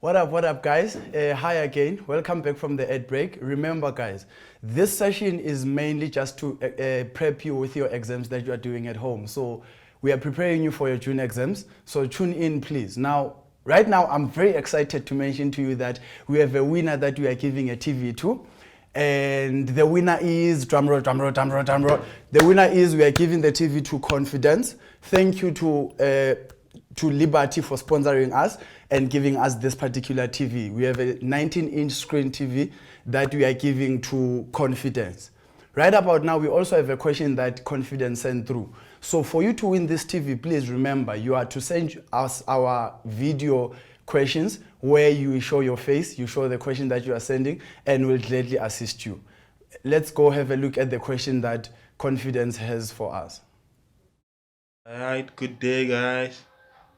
What up, guys? Hi again. Welcome back from the ad break. Remember, guys, this session is mainly just to prep you with your exams that you are doing at home. So we are preparing you for your June exams. So tune in, please. Now, right now, I'm very excited to mention to you that we have a winner that we are giving a TV to. And the winner is, drumroll. The winner is, we are giving the TV to Confidence. Thank you to Liberty for sponsoring us and giving us this particular TV. We have a 19-inch screen TV that we are giving to Confidence. Right about now, we also have a question that Confidence sent through. So for you to win this TV, please remember, you are to send us our video questions where you show your face, you show the question that you are sending, and we'll gladly assist you. Let's go have a look at the question that Confidence has for us. Alright, good day guys.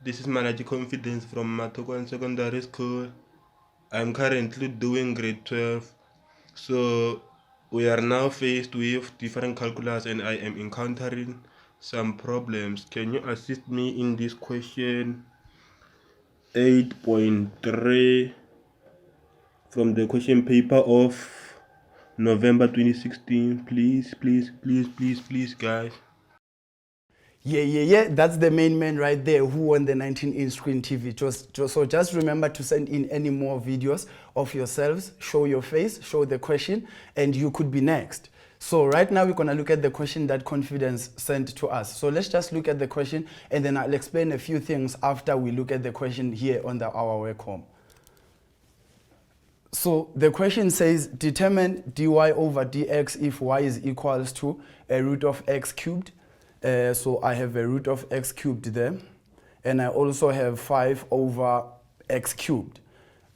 This is Manager Confidence from Matokwan Secondary School. I'm currently doing grade 12. So we are now faced with different calculus and I am encountering some problems. Can you assist me in this question 8.3 from the question paper of November 2016? Please guys. Yeah. That's the main man right there who won the 19-inch screen TV. So just remember to send in any more videos of yourselves, show your face, show the question, and you could be next. So right now we're going to look at the question that Confidence sent to us. So let's just look at the question and then I'll explain a few things after we look at the question here on our work home. So the question says, determine dy over dx if y is equals to a root of x cubed. So I have a root of x cubed there, and I also have 5 over x cubed,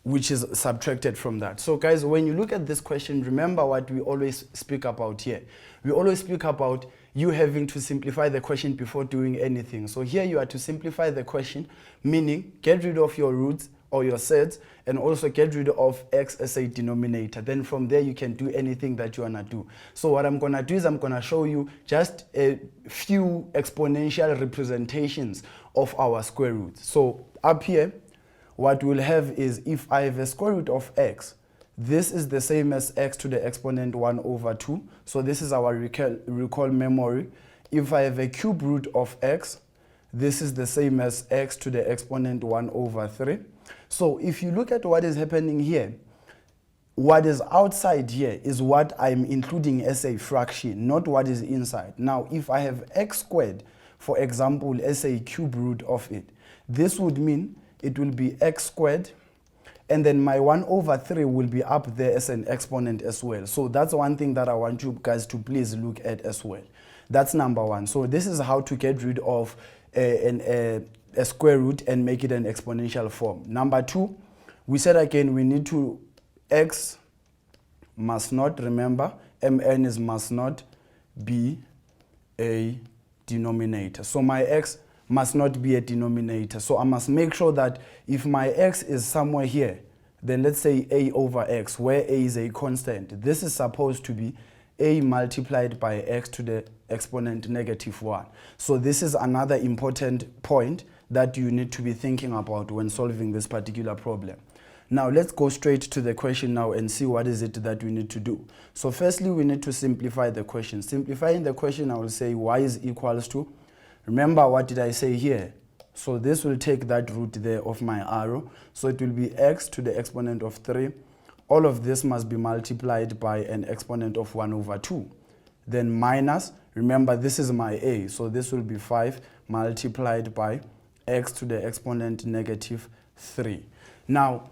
which is subtracted from that. So guys, when you look at this question, remember what we always speak about here. We always speak about you having to simplify the question before doing anything. So here you are to simplify the question, meaning get rid of your roots or your sets, and also get rid of x as a denominator. Then from there you can do anything that you want to do. So what I'm going to do is I'm going to show you just a few exponential representations of our square roots. So up here, what we'll have is if I have a square root of x, this is the same as x to the exponent 1 over 2. So this is our recall memory. If I have a cube root of x, this is the same as x to the exponent 1 over 3. So if you look at what is happening here, what is outside here is what I'm including as a fraction, not what is inside. Now, if I have x squared, for example, as a cube root of it, this would mean it will be x squared, and then my 1 over 3 will be up there as an exponent as well. So that's one thing that I want you guys to please look at as well. That's number one. So this is how to get rid of a square root and make it an exponential form. Number two, we said again we need to, x must not, remember, mn is must not be a denominator. So my x must not be a denominator. So I must make sure that if my x is somewhere here, then let's say a over x, where a is a constant, this is supposed to be a multiplied by x to the exponent negative 1. So this is another important point that you need to be thinking about when solving this particular problem. Now let's go straight to the question now and see what is it that we need to do. So firstly, we need to simplify the question. Simplifying the question, I will say y is equals to, remember what did I say here? So this will take that root there of my arrow. So it will be x to the exponent of 3. All of this must be multiplied by an exponent of 1 over 2. Then minus, remember this is my a, so this will be 5 multiplied by x to the exponent negative 3. Now,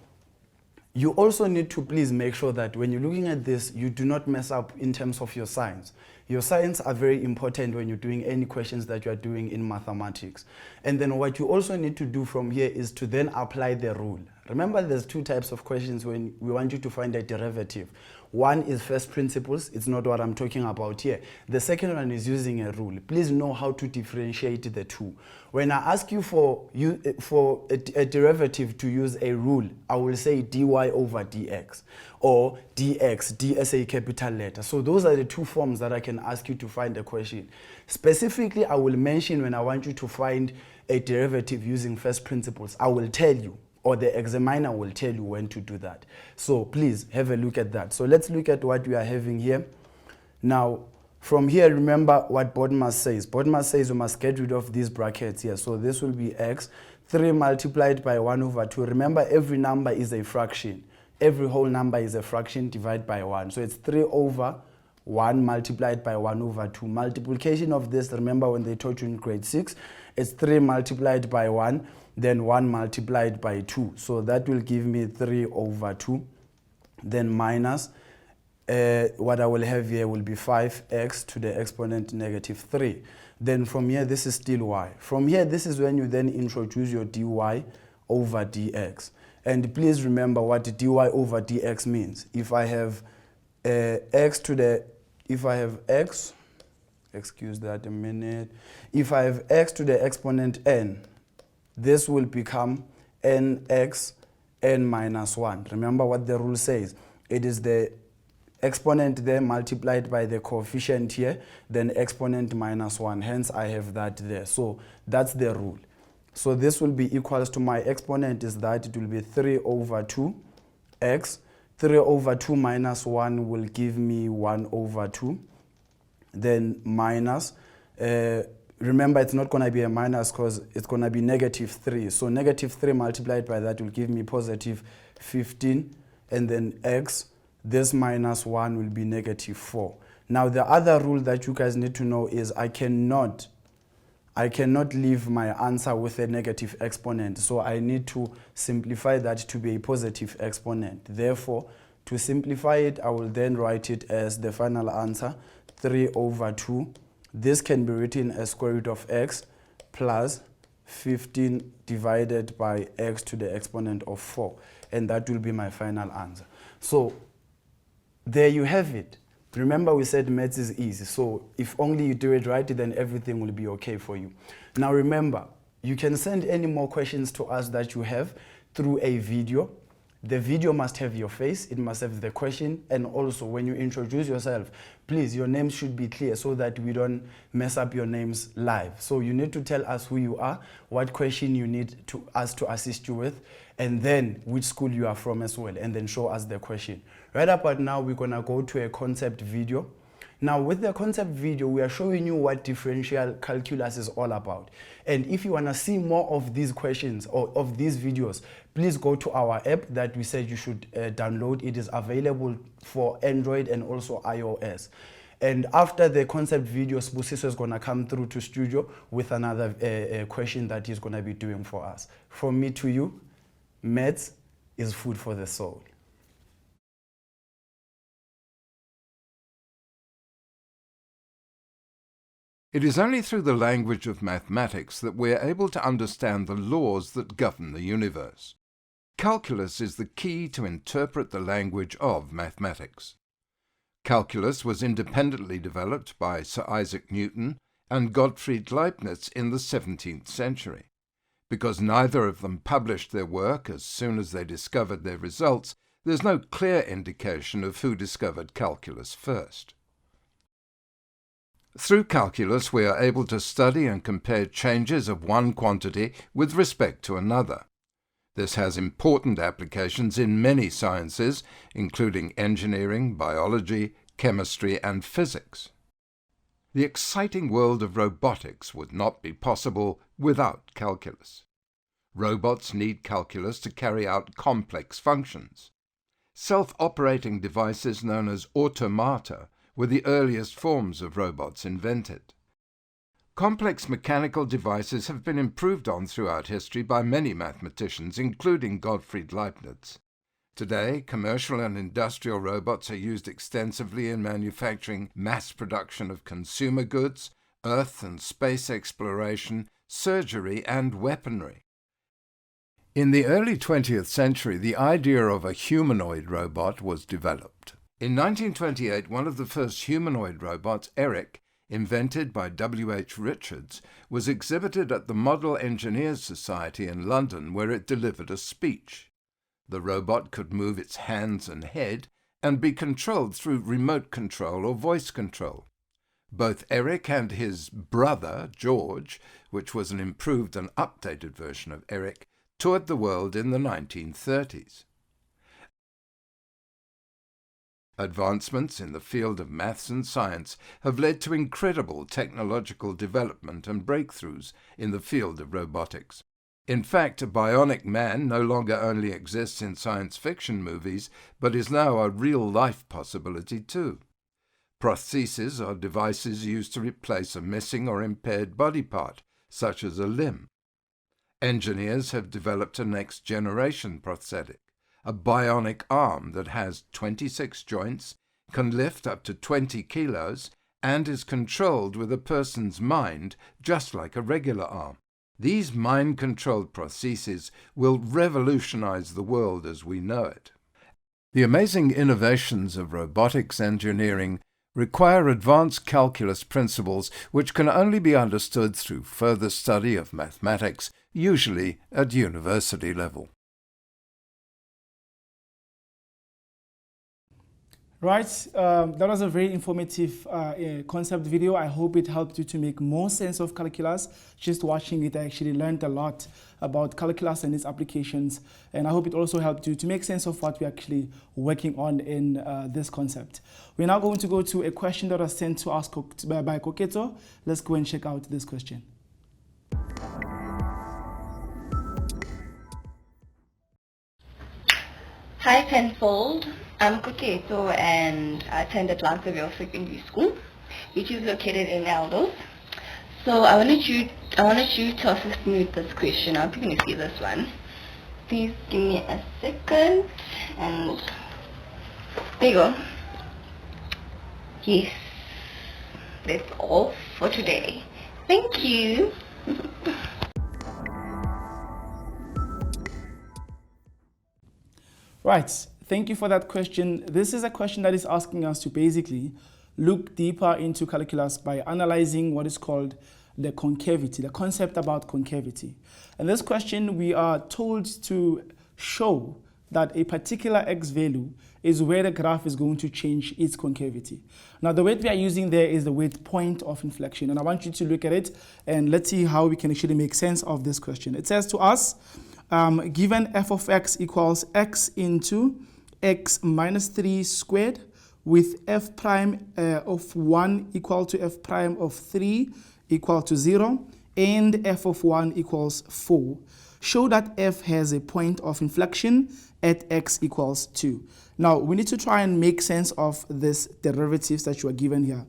you also need to please make sure that when you're looking at this, you do not mess up in terms of your signs. Your signs are very important when you're doing any questions that you are doing in mathematics. And then what you also need to do from here is to then apply the rule. Remember, there's two types of questions when we want you to find a derivative. One is first principles. It's not what I'm talking about here. The second one is using a rule. Please know how to differentiate the two. When I ask you for a derivative to use a rule, I will say dy over dx or dx, d as a capital letter. So those are the two forms that I can ask you to find a question. Specifically, I will mention when I want you to find a derivative using first principles, I will tell you or the examiner will tell you when to do that. So please have a look at that. So let's look at what we are having here. Now, from here, remember what BODMAS says. BODMAS says we must get rid of these brackets here. So this will be x, 3 multiplied by 1 over 2. Remember, every number is a fraction. Every whole number is a fraction divided by 1. So it's 3 over 1 multiplied by 1 over 2. Multiplication of this, remember when they taught you in grade 6, it's 3 multiplied by 1, then 1 multiplied by 2. So that will give me 3 over 2, then minus, what I will have here will be 5x to the exponent negative 3. Then from here, this is still y. From here, this is when you then introduce your dy over dx. And please remember what dy over dx means. If I have excuse that a minute. If I have x to the exponent n, this will become nx n minus 1. Remember what the rule says. It is the exponent there multiplied by the coefficient here, then exponent minus 1. Hence, I have that there. So that's the rule. So this will be equals to my exponent is that it will be 3 over 2x. 3 over 2 minus 1 will give me 1 over 2. Then minus, remember it's not going to be a minus because it's going to be negative 3. So negative 3 multiplied by that will give me positive 15. And then x, this minus 1 will be negative 4. Now the other rule that you guys need to know is I cannot leave my answer with a negative exponent. So I need to simplify that to be a positive exponent. Therefore, to simplify it, I will then write it as the final answer, 3 over 2. This can be written as square root of x plus 15 divided by x to the exponent of 4. And that will be my final answer. So there you have it. Remember we said maths is easy. So if only you do it right, then everything will be okay for you. Now remember, you can send any more questions to us that you have through a video. The video must have your face, it must have the question, and also when you introduce yourself, please, your name should be clear so that we don't mess up your names live. So you need to tell us who you are, what question you need us to assist you with, and then which school you are from as well, and then show us the question. Right about now, we're gonna go to a concept video. Now with the concept video, we are showing you what differential calculus is all about. And if you wanna see more of these questions or of these videos, please go to our app that we said you should download. It is available for Android and also iOS. And after the concept video, Sbusiso is gonna come through to studio with another question that he's gonna be doing for us. From me to you, maths is food for the soul. It is only through the language of mathematics that we are able to understand the laws that govern the universe. Calculus is the key to interpret the language of mathematics. Calculus was independently developed by Sir Isaac Newton and Gottfried Leibniz in the 17th century. Because neither of them published their work as soon as they discovered their results, there's no clear indication of who discovered calculus first. Through calculus, we are able to study and compare changes of one quantity with respect to another. This has important applications in many sciences, including engineering, biology, chemistry, and physics. The exciting world of robotics would not be possible without calculus. Robots need calculus to carry out complex functions. Self-operating devices known as automata were the earliest forms of robots invented. Complex mechanical devices have been improved on throughout history by many mathematicians, including Gottfried Leibniz. Today, commercial and industrial robots are used extensively in manufacturing mass production of consumer goods, Earth and space exploration, surgery, and weaponry. In the early 20th century, the idea of a humanoid robot was developed. In 1928, one of the first humanoid robots, Eric, invented by W.H. Richards, was exhibited at the Model Engineers Society in London, where it delivered a speech. The robot could move its hands and head and be controlled through remote control or voice control. Both Eric and his brother, George, which was an improved and updated version of Eric, toured the world in the 1930s. Advancements in the field of maths and science have led to incredible technological development and breakthroughs in the field of robotics. In fact, a bionic man no longer only exists in science fiction movies, but is now a real-life possibility too. Prostheses are devices used to replace a missing or impaired body part, such as a limb. Engineers have developed a next-generation prosthetic, a bionic arm that has 26 joints, can lift up to 20 kilos, and is controlled with a person's mind, just like a regular arm. These mind-controlled prostheses will revolutionize the world as we know it. The amazing innovations of robotics engineering require advanced calculus principles which can only be understood through further study of mathematics, usually at university level. Right, that was a very informative concept video. I hope it helped you to make more sense of calculus. Just watching it, I actually learned a lot about calculus and its applications. And I hope it also helped you to make sense of what we're actually working on in this concept. We're now going to go to a question that was sent to us by Koketo. Let's go and check out this question. Hi Penfold, I'm Koketo and I attended Lansdale Secondary School, which is located in Eldos. So I wanted you to assist me with this question. I hope you can see this one. Please give me a second and there you go. Yes, that's all for today. Thank you. Right, thank you for that question. This is a question that is asking us to basically look deeper into calculus by analyzing what is called the concavity, the concept about concavity. In this question, we are told to show that a particular x value is where the graph is going to change its concavity. Now, the word we are using there is the word point of inflection, and I want you to look at it and let's see how we can actually make sense of this question. It says to us, given f of x equals x into x minus 3 squared with f prime of 1 equal to f prime of 3 equal to 0 and f of 1 equals 4. Show that f has a point of inflection at x equals 2. Now, we need to try and make sense of this derivatives that you are given here.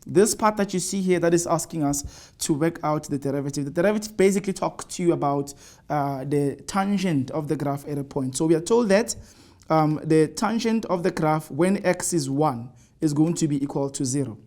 This part that you see here that is asking us to work out the derivative. The derivative basically talks to you about the tangent of the graph at a point. So we are told that the tangent of the graph when x is 1 is going to be equal to 0.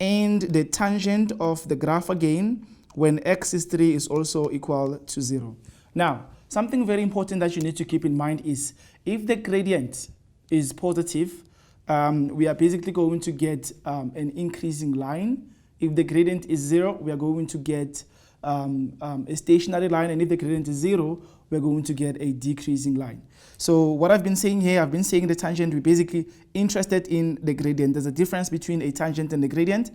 And the tangent of the graph again when x is 3 is also equal to 0. Now, something very important that you need to keep in mind is if the gradient is positive, we are basically going to get an increasing line. If the gradient is 0, we are going to get a stationary line, and if the gradient is 0, we're going to get a decreasing line. So what I've been saying here, I've been saying the tangent, we're basically interested in the gradient. There's a difference between a tangent and the gradient.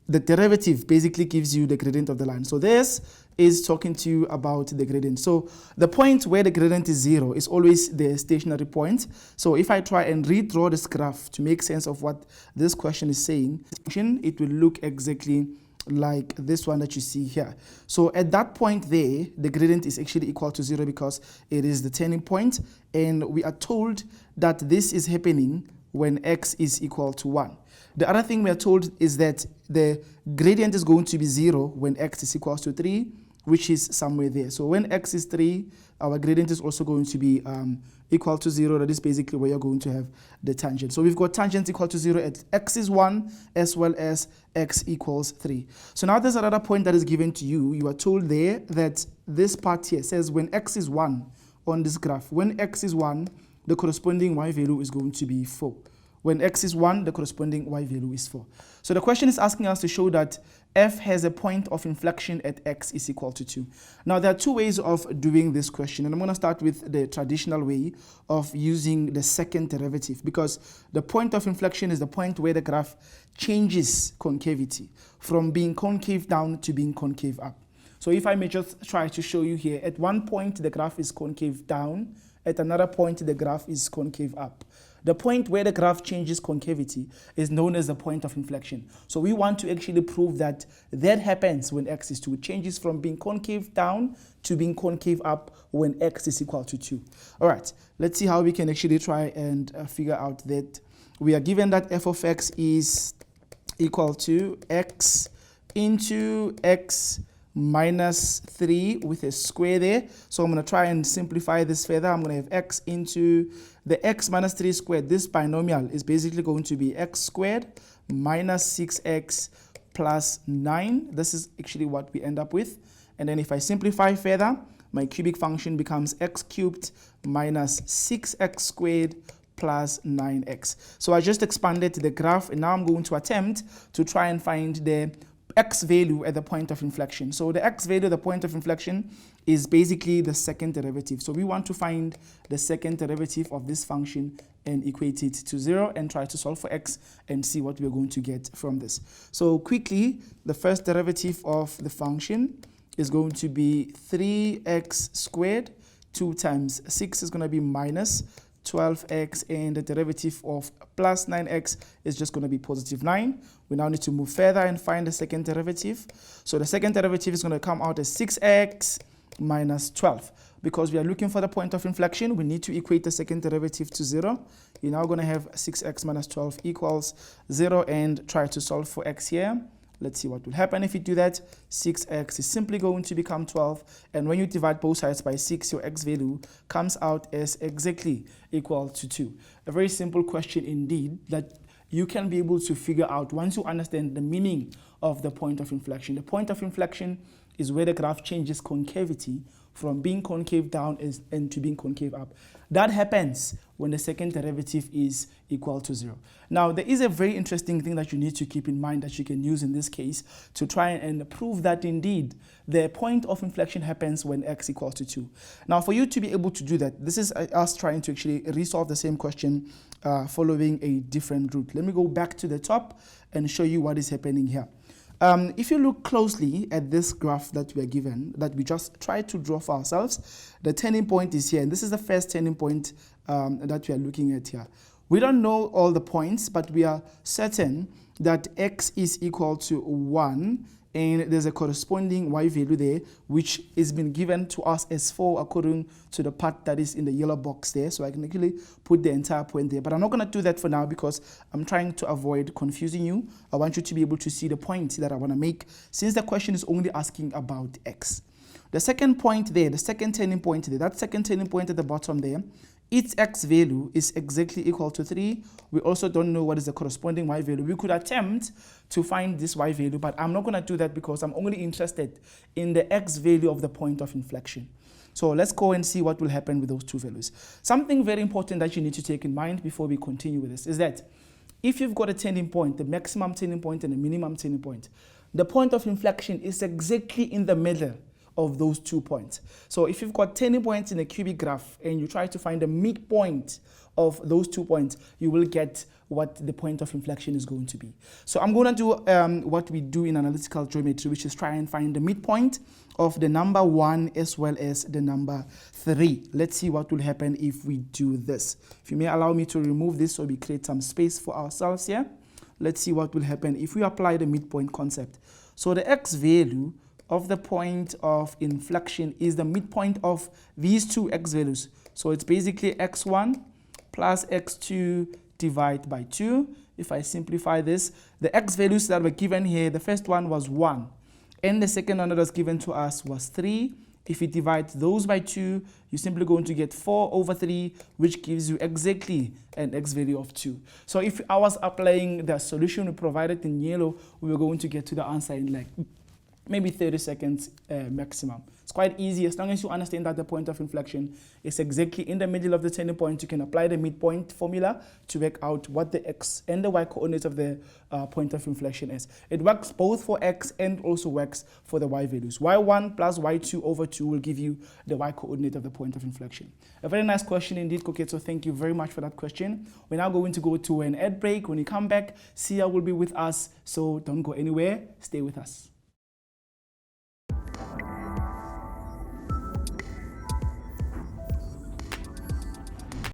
The derivative basically gives you the gradient of the line. So this is talking to you about the gradient. So the point where the gradient is 0 is always the stationary point. So if I try and redraw this graph to make sense of what this question is saying, it will look exactly like this one that you see here. So at that point there, the gradient is actually equal to 0 because it is the turning point, and we are told that this is happening when x is equal to 1. The other thing we are told is that the gradient is going to be 0 when x is equal to 3, which is somewhere there. So when x is 3, our gradient is also going to be equal to 0. That is basically where you're going to have the tangent. So we've got tangent equal to 0 at x is 1 as well as x equals 3. So now there's another point that is given to you. You are told there that this part here says when x is 1 on this graph, when x is 1, the corresponding y value is going to be 4. When x is 1, the corresponding y value is 4. So the question is asking us to show that f has a point of inflection at x is equal to 2. Now, there are two ways of doing this question, and I'm going to start with the traditional way of using the second derivative, because the point of inflection is the point where the graph changes concavity from being concave down to being concave up. So if I may just try to show you here, at one point the graph is concave down, at another point the graph is concave up. The point where the graph changes concavity is known as the point of inflection. So we want to actually prove that that happens when x is 2. It changes from being concave down to being concave up when x is equal to 2. All right, let's see how we can actually try and figure out that. We are given that f of x is equal to x into x minus 3 with a square there. So I'm going to try and simplify this further. I'm going to have x into the x minus 3 squared. This binomial is basically going to be x squared minus 6x plus 9. This is actually what we end up with. And then if I simplify further, my cubic function becomes x cubed minus 6x squared plus 9x. So I just expanded the graph, and now I'm going to attempt to try and find the x value at the point of inflection. So the x value at the point of inflection is basically the second derivative. So we want to find the second derivative of this function and equate it to 0 and try to solve for x and see what we're going to get from this. So quickly, the first derivative of the function is going to be 3x squared. 2 times 6 is going to be minus 12x, and the derivative of plus 9x is just going to be positive 9. We now need to move further and find the second derivative. So the second derivative is going to come out as 6x minus 12. Because we are looking for the point of inflection, we need to equate the second derivative to 0. You're now going to have 6x minus 12 equals 0 and try to solve for x here. Let's see what will happen if you do that. 6x is simply going to become 12. And when you divide both sides by 6, your x value comes out as exactly equal to 2. A very simple question indeed that you can be able to figure out once you understand the meaning of the point of inflection. The point of inflection is where the graph changes concavity from being concave down and to being concave up. That happens when the second derivative is equal to 0. Now, there is a very interesting thing that you need to keep in mind that you can use in this case to try and prove that indeed the point of inflection happens when x equals to 2. Now, for you to be able to do that, this is us trying to actually resolve the same question following a different route. Let me go back to the top and show you what is happening here. If you look closely at this graph that we are given, that we just tried to draw for ourselves, the turning point is here, and this is the first turning point that we are looking at here. We don't know all the points, but we are certain that x is equal to 1, and there's a corresponding y value there, which has been given to us as 4 according to the part that is in the yellow box there. So I can actually put the entire point there. But I'm not going to do that for now because I'm trying to avoid confusing you. I want you to be able to see the point that I want to make, since the question is only asking about x. The second point there, the second turning point there, that second turning point at the bottom there, its x value is exactly equal to 3. We also don't know what is the corresponding y value. We could attempt to find this y value, but I'm not going to do that because I'm only interested in the x value of the point of inflection. So let's go and see what will happen with those two values. Something very important that you need to take in mind before we continue with this is that if you've got a turning point, the maximum turning point and the minimum turning point, the point of inflection is exactly in the middle of those 2 points. So if you've got turning points in a cubic graph and you try to find the midpoint of those 2 points, you will get what the point of inflection is going to be. So I'm going to do what we do in analytical geometry, which is try and find the midpoint of the number 1 as well as the number 3. Let's see what will happen if we do this. If you may allow me to remove this so we create some space for ourselves here. Let's see what will happen if we apply the midpoint concept. So the x value of the point of inflection is the midpoint of these two x values. So it's basically x1 plus x2 divided by 2. If I simplify this, the x values that were given here, the first one was 1, and the second one that was given to us was 3. If you divide those by 2, you're simply going to get 4 over 3, which gives you exactly an x value of 2. So if I was applying the solution we provided in yellow, we were going to get to the answer in like maybe 30 seconds maximum. It's quite easy. As long as you understand that the point of inflection is exactly in the middle of the turning point, you can apply the midpoint formula to work out what the x and the y coordinates of the point of inflection is. It works both for x and also works for the y values. y1 plus y2 over 2 will give you the y coordinate of the point of inflection. A very nice question indeed, Koketso. Thank you very much for that question. We're now going to go to an ad break. When you come back, Sia will be with us, so don't go anywhere. Stay with us.